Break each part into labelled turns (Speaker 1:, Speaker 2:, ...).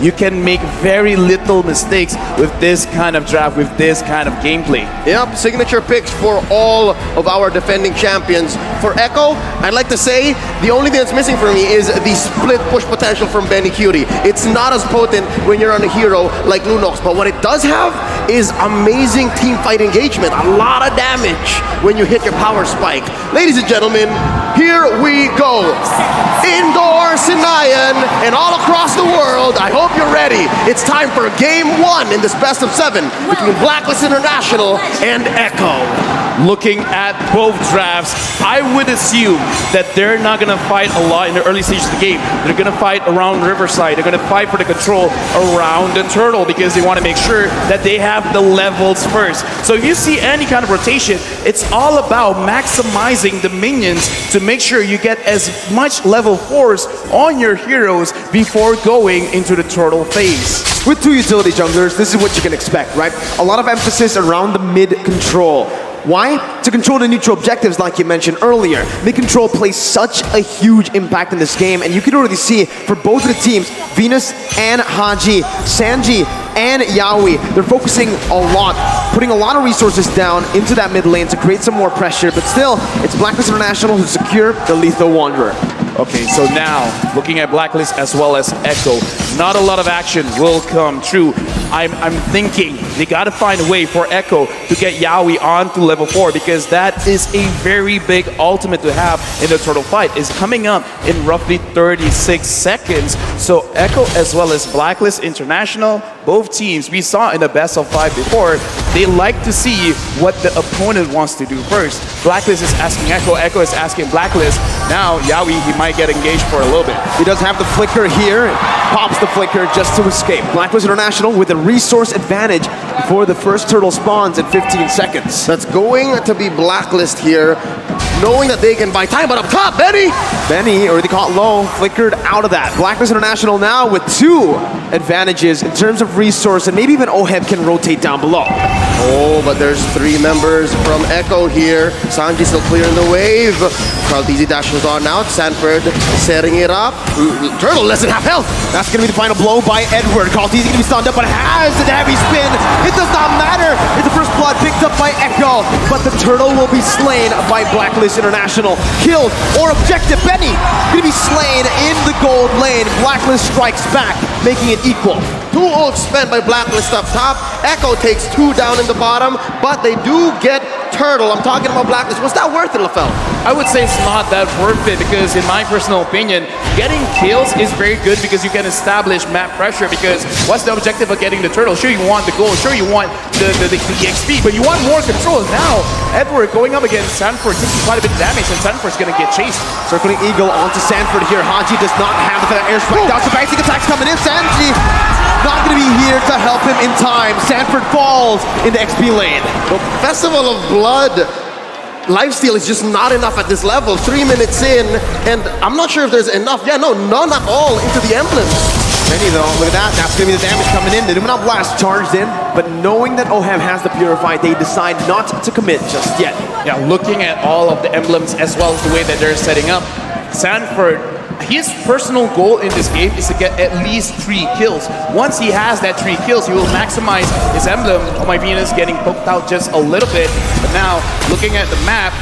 Speaker 1: you can make very little mistakes with this kind of draft, with this kind of gameplay.
Speaker 2: Yep, signature picks for all of our defending champions. For Echo, I'd like to say the only thing that's missing for me is the split push potential from Benny Cutie. It's not as potent when you're on a hero like Lunox, but what it does have is amazing team fight engagement. A lot of damage when you hit your power spike. Ladies and gentlemen, here we go. Indoor Sinayan and all across the world, I hope you're ready. It's time for game 1 in this best of 7 between Blacklist International and Echo.
Speaker 1: Looking at both drafts, I would assume that they're not going to fight a lot in the early stages of the game. They're going to fight around Riverside. They're going to fight for the control around the turtle because they want to make sure that they have the levels first. So if you see any kind of rotation, it's all about maximizing the minions to make sure you get as much level 4s on your heroes before going into the turtle phase.
Speaker 3: With 2 utility junglers, this is what you can expect, right? A lot of emphasis around the mid control. Why? To control the neutral objectives like you mentioned earlier. Mid control plays such a huge impact in this game, and you can already see for both of the teams, Venus and Haji, Sanji and Yaoi, they're focusing a lot, putting a lot of resources down into that mid lane to create some more pressure, but still, it's Blacklist International who secure the Lethal Wanderer.
Speaker 1: Okay, so now, looking at Blacklist as well as Echo, not a lot of action will come true. I'm thinking they gotta find a way for Echo to get Yaoi onto level 4 because that is a very big ultimate to have in the turtle fight. It's coming up in roughly 36 seconds. So Echo as well as Blacklist International, both teams we saw in the best of 5 before, they like to see what the opponent wants to do first. Blacklist is asking Echo, Echo is asking Blacklist. Now Yaoi, he might get engaged for a little bit.
Speaker 3: He does have the flicker here, pops the flicker just to escape. Blacklist International with a resource advantage before the first turtle spawns in 15 seconds.
Speaker 2: That's going to be Blacklist here, knowing that they can buy time, but up top, Benny
Speaker 3: Already caught low, flickered out of that. Blacklist International now with 2 advantages in terms of resource, and maybe even Oheb can rotate down below.
Speaker 2: Oh, but there's 3 members from Echo here. Sanji still clearing the wave. Carl Easy dashes on out. Sanford setting it up. Turtle less than half health.
Speaker 3: That's going to be the final blow by Edward. Carl Easy going to be stunned up, but has the heavy spin. It does not matter. It's the first blood picked up by Echo, but the turtle will be slain by Blacklist International. Killed or objective. Benny going to be slain in the gold lane. Blacklist strikes back, making it equal.
Speaker 2: 2 ults spent by Blacklist up top. Echo takes 2 down in the bottom, but they do get Turtle. I'm talking about Blacklist. Was that worth it, LaFell?
Speaker 1: I would say it's not that worth it because in my personal opinion, getting kills is very good because you can establish map pressure because what's the objective of getting the turtle? Sure, you want the gold, sure you want the XP, but you want more control. Now, Edward going up against Sanford taking quite a bit of damage and Sanford's gonna get chased.
Speaker 3: Circling Eagle onto Sanford here. Haji does not have the airstrike. Down some basic attacks coming in. Sanji not going to be here to help him in time. Sanford falls in the XP lane.
Speaker 2: The Festival of Blood lifesteal is just not enough at this level. 3 minutes in, and I'm not sure if there's enough. Yeah, no, none at all into the emblems.
Speaker 3: Many though, look at that. That's going to be the damage coming in. The Illuminati Blast charged in, but knowing that Oheb has the Purify, they decide not to commit just yet.
Speaker 1: Yeah, looking at all of the emblems as well as the way that they're setting up, Sanford, his personal goal in this game is to get at least 3 kills. Once he has that 3 kills, he will maximize his emblem. Oh, my Venus getting poked out just a little bit. But now, looking at the map,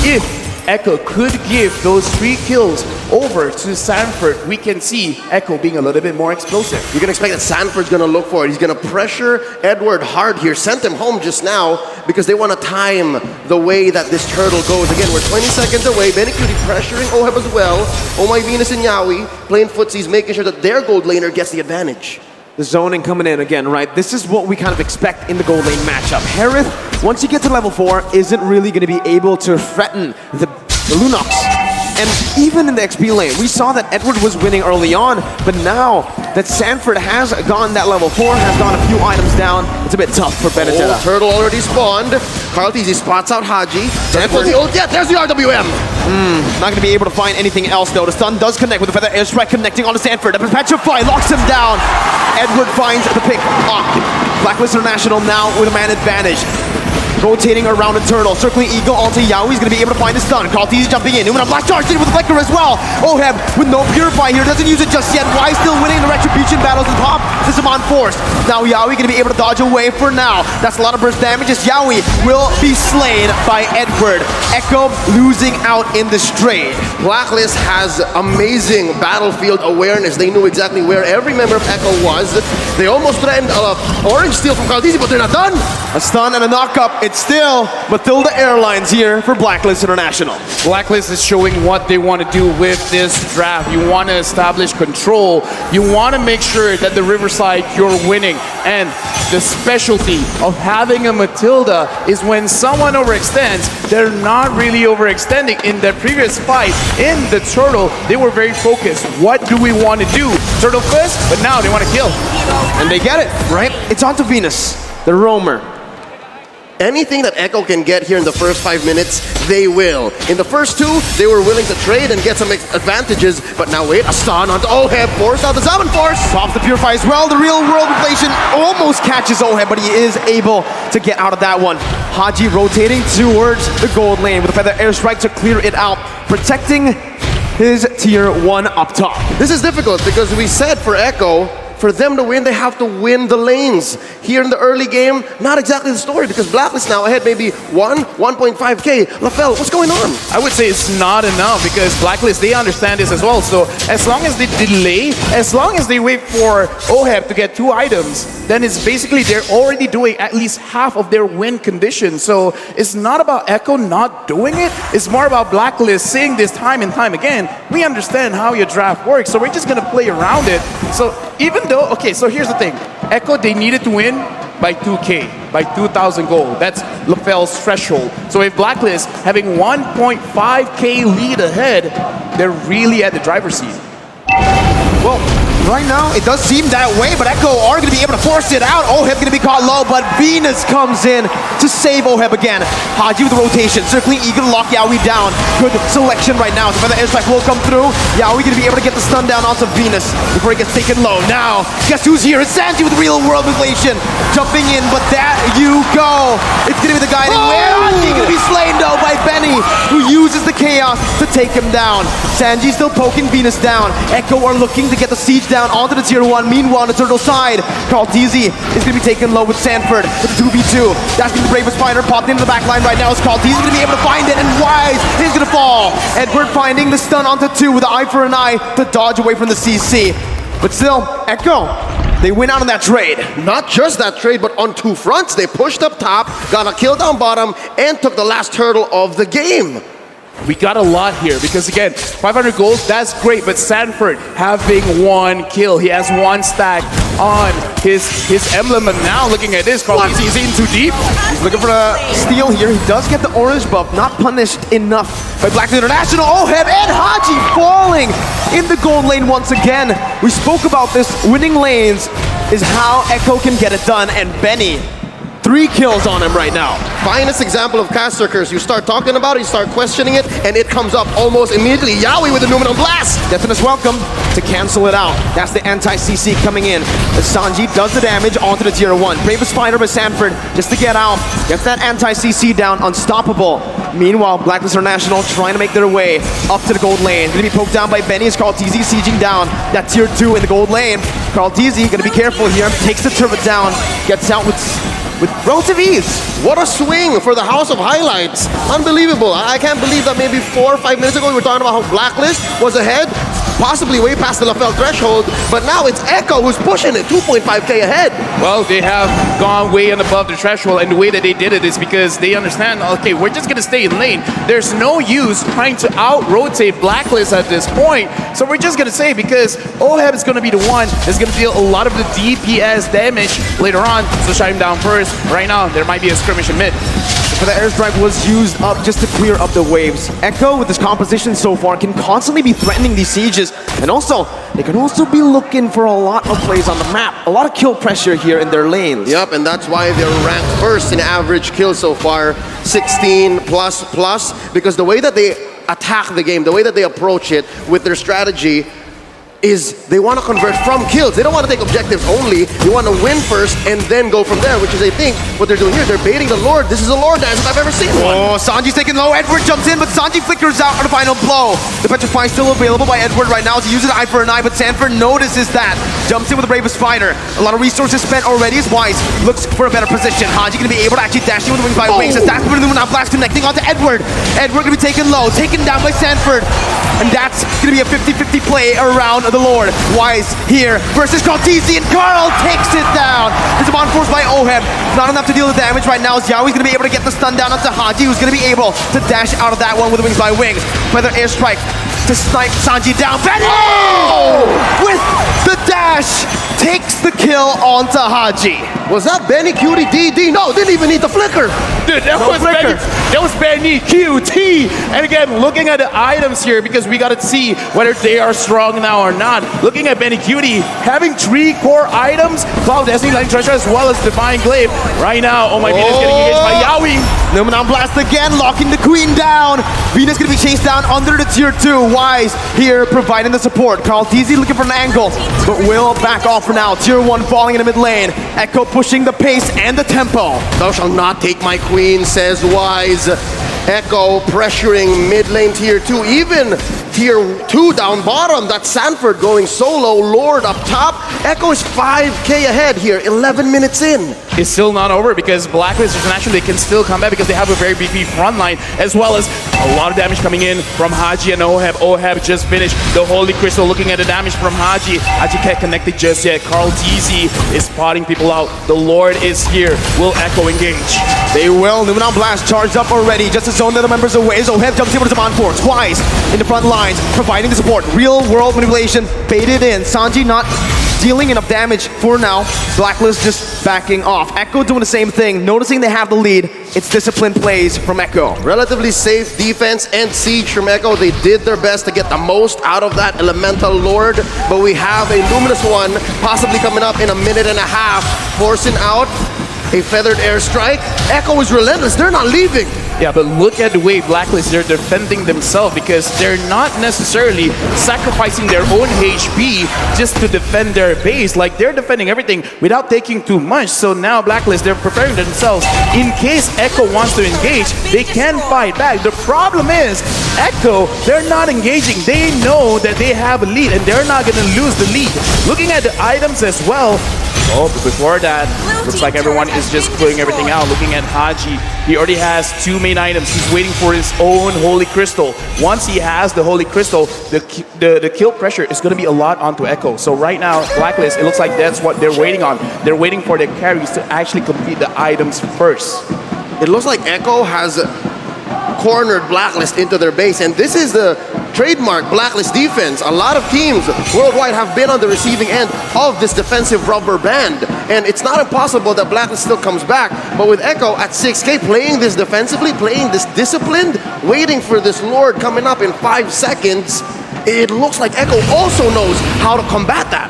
Speaker 1: if Echo could give those 3 kills over to Sanford, we can see Echo being a little bit more explosive.
Speaker 2: You can expect that Sanford's going to look for it. He's going to pressure Edward hard here. Sent him home just now because they want to time the way that this turtle goes. Again, we're 20 seconds away. Benny Cutie pressuring Oheb as well. Oh My Venus and Yaoi playing footsies, making sure that their gold laner gets the advantage.
Speaker 3: The zoning coming in again, right? This is what we kind of expect in the gold lane matchup. Harith, once you get to level 4, isn't really going to be able to threaten the Lunox. And even in the XP lane, we saw that Edward was winning early on, but now that Sanford has gotten that level 4, has gone a few items down, it's a bit tough for Benedetta.
Speaker 2: Oh, turtle already spawned. Carl Easy spots out Haji. Sanford the ult. Yeah, there's the RWM.
Speaker 3: Not going to be able to find anything else though. The stun does connect with the Feather Airstrike connecting onto Sanford. The Petrify locks him down. Edward finds the pick up. Blacklist International now with a man advantage. Rotating around the turtle, circling Eagle onto Yaoi's gonna be able to find the stun. Carl Easy jumping in. Illuminati Blast charged in with the flicker as well. Oheb with no Purify here, doesn't use it just yet. Why still winning the retribution battles in This is on force. Now Yaoi gonna be able to dodge away for now. That's a lot of burst damage as Yaoi will be slain by Edward. Echo losing out in the straight.
Speaker 2: Blacklist has amazing battlefield awareness. They knew exactly where every member of Echo was. They almost threatened orange steal from Caldizi, but they're not done.
Speaker 3: A stun and a knock-up. It's still Matilda Airlines here for Blacklist International.
Speaker 1: Blacklist is showing what they want to do with this draft. You want to establish control. You want to make sure that the Riverside, you're winning. And the specialty of having a Matilda is when someone overextends, they're not really overextending. In their previous fight, in the Turtle, they were very focused. What do we want to do? Turtle first, but now they want to kill.
Speaker 3: And they get it, right? It's onto Venus, the roamer.
Speaker 2: Anything that Echo can get here in the first 5 minutes, they will. In the first 2, they were willing to trade and get some advantages, but now wait, a stun onto Oheb, forced out the Zaman Force.
Speaker 3: Pops the Purify as well. The real world inflation almost catches Oheb, but he is able to get out of that one. Haji rotating towards the gold lane with a feather airstrike to clear it out, protecting his tier 1 up top.
Speaker 2: This is difficult because we said for Echo, for them to win, they have to win the lanes. Here in the early game, not exactly the story because Blacklist now ahead maybe 1.5k. LaFell, what's going on?
Speaker 1: I would say it's not enough because Blacklist, they understand this as well. So as long as they delay, as long as they wait for Oheb to get 2 items, then it's basically they're already doing at least half of their win condition. So it's not about Echo not doing it. It's more about Blacklist saying this time and time again, we understand how your draft works, so we're just going to play around it. So even though, okay, so here's the thing. Echo, they needed to win by 2k, by 2,000 gold. That's LaFell's threshold. So if Blacklist having 1.5k lead ahead, they're really at the driver's seat.
Speaker 3: Well, right now, it does seem that way, but Echo are going to be able to force it out. Oheb going to be caught low, but Venus comes in to save Oheb again. Haji with the rotation, circling, eager to lock Yaoi down. Good selection right now. So the airstrike will come through. Yaoi going to be able to get the stun down onto Venus before he gets taken low. Now, guess who's here? It's Sanji with real world inflation. Jumping in, but there you go. It's going to be the guy anywhere. Haji going to be slain though by Benny, who uses the chaos to take him down. Sanji still poking Venus down. Echo are looking to get the siege down onto the tier 1. Meanwhile, on the Turtle side, Caldizi is going to be taken low with Sanford with the 2v2. That's going to be the bravest fighter popped into the back line right now. It's Caldizi going to be able to find it, and Wise is going to fall. Edward finding the stun onto 2 with an eye for an eye to dodge away from the CC. But still, Echo, they win out on that trade.
Speaker 2: Not just that trade, but on 2 fronts. They pushed up top, got a kill down bottom, and took the last turtle of the game.
Speaker 1: We got a lot here because again, 500 gold, that's great, but Sanford having 1 kill. He has 1 stack on his emblem, and now looking at this, Caldizi is in too deep.
Speaker 3: He's looking for a steal here. He does get the orange buff, not punished enough by Black International. Oheb and Haji falling in the gold lane once again. We spoke about this. Winning lanes is how Echo can get it done, and Benny, 3 kills on him right now.
Speaker 2: Finest example of caster curse. You start talking about it, you start questioning it, and it comes up almost immediately. Yaoi with the Numenor Blast!
Speaker 3: Definite welcome to cancel it out. That's the anti-CC coming in. As Sanji does the damage onto the tier 1. Bravest fighter by Sanford just to get out. Gets that anti-CC down, unstoppable. Meanwhile, Blacklist International trying to make their way up to the gold lane. Gonna be poked down by Benny as Caldizi sieging down that tier 2 in the gold lane. Caldizi gonna be careful here. Takes the turret down. Gets out with relative ease.
Speaker 2: What a swing for the House of Highlights. Unbelievable. I can't believe that maybe 4 or 5 minutes ago we were talking about how Blacklist was ahead, possibly way past the LaFell threshold, but now it's Echo who's pushing it, 2.5k ahead.
Speaker 1: Well, they have gone way and above the threshold, and the way that they did it is because they understand, okay, we're just gonna stay in lane. There's no use trying to out-rotate Blacklist at this point, so we're just gonna say because Oheb is gonna be the one that's gonna deal a lot of the DPS damage later on, so shut him down first. Right now, there might be a skirmish in mid.
Speaker 3: But the airstrike was used up just to clear up the waves. Echo, with this composition so far, can constantly be threatening these sieges. And also, they can also be looking for a lot of plays on the map. A lot of kill pressure here in their lanes.
Speaker 2: Yep, and that's why they're ranked first in average kills so far, 16 plus, because the way that they attack the game, the way that they approach it with their strategy, is they want to convert from kills. They don't want to take objectives only. They want to win first and then go from there, which is, I think, what they're doing here. They're baiting the Lord. This is a Lord dance if I've ever seen one.
Speaker 3: Oh, Sanji's taking low. Edward jumps in, but Sanji flickers out on the final blow. The Petrify still available by Edward right now as he uses eye for an eye, but Sanford notices that. Jumps in with the bravest fighter. A lot of resources spent already as Wise looks for a better position. Haji gonna be able to actually dash in with the wings by wings as that's when Luminant Blast connecting onto Edward. Edward gonna be taken low, taken down by Sanford. And that's gonna be a 50-50 play around the Lord. Wise here versus Cartesi, and Carl takes it down. It's on force by Oheb. Not enough to deal the damage right now as Yaoi's gonna be able to get the stun down onto Haji, who's gonna be able to dash out of that one with the wings by wings. Feather airstrike to snipe Sanji down. Benny! With the dash, takes the kill onto Haji.
Speaker 2: Was that Benny Cutie DD? No, didn't even need the flicker.
Speaker 1: Dude, that was Benny QT. And again, looking at the items here, because we got to see whether they are strong now or not. Looking at Benny Cutie, having 3 core items, Cloud Destiny, Lightning Treasure, as well as Divine Glaive. Right now, oh my goodness, getting engaged by Yaoi.
Speaker 3: Luminant Blast again, locking the Queen down. Venus gonna be chased down under the tier 2. Wise here providing the support. Carl Teasy looking for an angle, but will back off for now. Tier 1 falling in the mid lane. Echo pushing the pace and the tempo.
Speaker 2: Thou shalt not take my queen, says Wise. Echo pressuring mid lane tier 2, even tier 2 down bottom. That's Sanford going solo, Lord up top. Echo is 5k ahead here, 11 minutes in.
Speaker 1: It's still not over because Blacklist International, they can still come back because they have a very beefy front line, as well as a lot of damage coming in from Haji and Oheb. Oheb just finished the Holy Crystal. Looking at the damage from Haji. Haji can't connect it just yet. Carl TZ is spotting people out. The Lord is here. Will Echo engage?
Speaker 3: They will. Luminant Blast charged up already. Just to zone the members away as Oheb jumps in with his on force. Wise in the front lines, providing the support. Real world manipulation, baited in. Sanji not dealing enough damage for now. Blacklist just backing off. Echo doing the same thing. Noticing they have the lead. It's disciplined plays from Echo.
Speaker 2: Relatively safe defense and siege from Echo. They did their best to get the most out of that Elemental Lord, but we have a Luminous one possibly coming up in a minute and a half, forcing out a feathered airstrike. Echo is relentless. They're not leaving.
Speaker 1: Yeah, but look at the way Blacklist, they're defending themselves because they're not necessarily sacrificing their own HP just to defend their base. Like, they're defending everything without taking too much. So now Blacklist, they're preparing themselves. In case Echo wants to engage, they can fight back. The problem is, Echo, they're not engaging. They know that they have a lead and they're not going to lose the lead. Looking at the items as well, oh, but before that, looks like everyone is just putting everything out. Looking at Haji, he already has 2 main items. He's waiting for his own Holy Crystal. Once he has the Holy Crystal, the kill pressure is going to be a lot onto Echo. So right now, Blacklist, it looks like that's what they're waiting on. They're waiting for their carries to actually complete the items first.
Speaker 2: It looks like Echo has cornered Blacklist into their base, and this is the trademark Blacklist defense. A lot of teams worldwide have been on the receiving end of this defensive rubber band, and it's not impossible that Blacklist still comes back. But with Echo at 6k, playing this defensively, playing this disciplined, waiting for this Lord coming up in 5 seconds, it looks like Echo also knows how to combat that.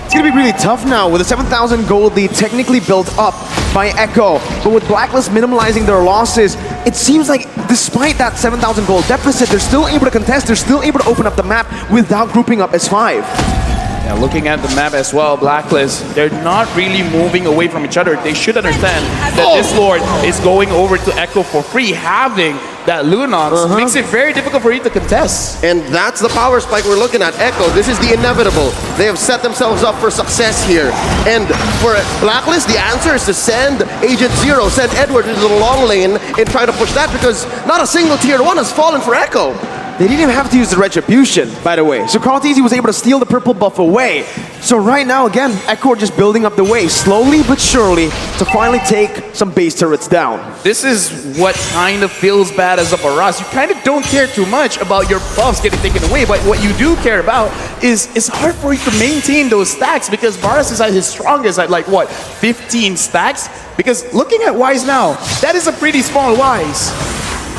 Speaker 3: It's gonna be really tough now with a 7,000 gold lead technically built up by Echo. But with Blacklist minimalizing their losses, it seems like despite that 7,000 gold deficit, they're still able to contest, they're still able to open up the map without grouping up as 5.
Speaker 1: Yeah, looking at the map as well, Blacklist, they're not really moving away from each other. They should understand that this Lord is going over to Echo for free. Having that Lunox makes it very difficult for you to contest.
Speaker 2: And that's the power spike we're looking at. Echo, this is the inevitable. They have set themselves up for success here. And for Blacklist, the answer is to send Agent Zero, send Edward into the long lane and try to push that, because not a single tier 1 has fallen for Echo.
Speaker 3: They didn't even have to use the Retribution, by the way. So Carl Teasy was able to steal the purple buff away. So right now, again, Echo are just building up the way, slowly but surely, to finally take some base turrets down.
Speaker 1: This is what kind of feels bad as a Baras. You kind of don't care too much about your buffs getting taken away, but what you do care about is it's hard for you to maintain those stacks, because Baras is at his strongest at like, what, 15 stacks? Because looking at Wise now, that is a pretty small Wise.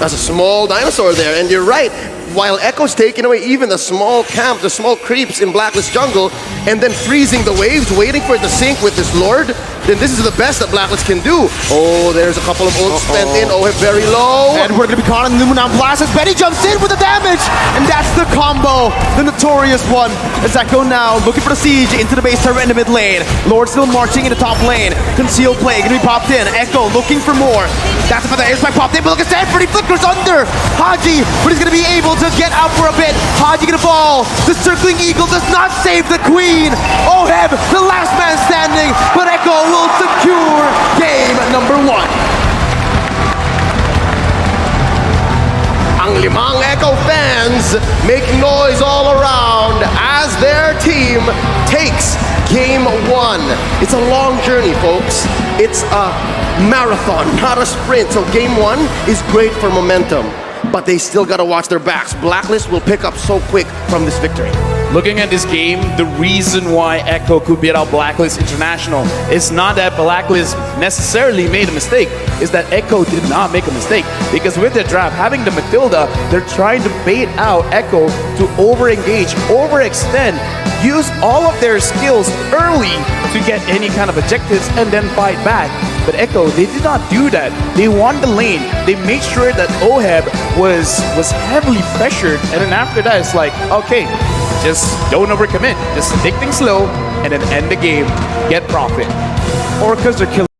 Speaker 2: That's a small dinosaur there, and you're right. while Echo's taking away even the small camp, the small creeps in Blacklist jungle, and then freezing the waves, waiting for it to sink with this Lord, then this is the best that Blacklist can do. Oh, there's a couple of ults spent in. Oh, very low.
Speaker 3: And we're gonna be caught in the Moon Blast as Benny jumps in with the damage! And that's the combo, the notorious one. As Echo now looking for the siege into the base turret in the mid lane. Lord still marching in the top lane. Concealed play gonna be popped in. Echo looking for more. That's the airstrike popped in, but look at Stanford, he flickers under Haji, but he's gonna be able to get out for a bit. Haji gonna fall. The circling eagle does not save the queen. Oheb, the last man standing, but Echo will secure game number 1.
Speaker 2: Ang limang Echo fans make noise all around as their team takes game 1. It's a long journey, folks. It's a marathon, not a sprint. So game 1 is great for momentum, but they still gotta watch their backs. Blacklist will pick up so quick from this victory.
Speaker 1: Looking at this game, the reason why Echo could beat out Blacklist International is not that Blacklist necessarily made a mistake, is that Echo did not make a mistake. Because with their draft, having the Matilda, they're trying to bait out Echo to over-engage, overextend, use all of their skills early to get any kind of objectives and then fight back. But Echo, they did not do that. They won the lane. They made sure that Oheb was heavily pressured, and then after that, it's like, okay, just don't overcommit. Just take things slow and then end the game, get profit.
Speaker 3: Orcas are killing.